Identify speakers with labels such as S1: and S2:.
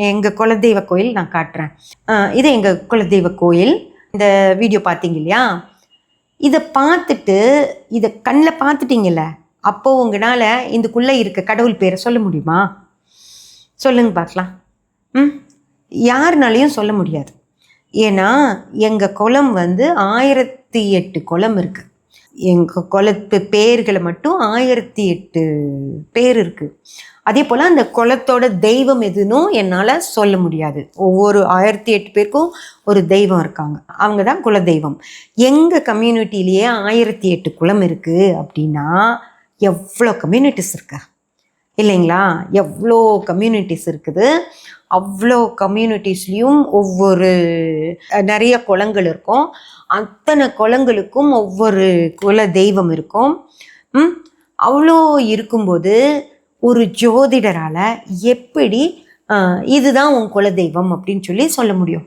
S1: எங்கள் குலதெய்வ கோயில் நான் காட்டுறேன். இது எங்கள் குலதெய்வ கோயில். இந்த வீடியோ பார்த்தீங்க இல்லையா? இதை பார்த்துட்டு, இதை கண்ணில் பார்த்துட்டீங்கல்ல, அப்போது உங்களால் இதுக்குள்ளே இருக்க கடவுள் பேரை சொல்ல முடியுமா? சொல்லுங்க பார்க்கலாம். யாருனாலையும் சொல்ல முடியாது. ஏன்னா எங்கள் குலம் 1008 குலம் இருக்குது. எங்கள் குலத்து பேர்களை மட்டும் 1008 பேர் இருக்குது. அதே போல் அந்த குலத்தோட தெய்வம் எதுன்னும் என்னால் சொல்ல முடியாது. ஒவ்வொரு 1008 பேருக்கும் ஒரு தெய்வம் இருக்காங்க. அவங்க தான் குலதெய்வம். எங்கள் கம்யூனிட்டிலேயே 1008 குலம் இருக்குது அப்படின்னா எவ்வளோ கம்யூனிட்டிஸ் இருக்கு இல்லைங்களா? எவ்வளோ கம்யூனிட்டிஸ் இருக்குது. அவ்வளோ கம்யூனிட்டிஸ்லேயும் ஒவ்வொரு நிறைய குலங்கள் இருக்கும். அத்தனை குலங்களுக்கும் ஒவ்வொரு குல தெய்வம் இருக்கும். அவ்வளோ இருக்கும்போது ஒரு ஜோதிடரால் எப்படி இதுதான் உன் குலதெய்வம் அப்படின்னு சொல்லி சொல்ல முடியும்?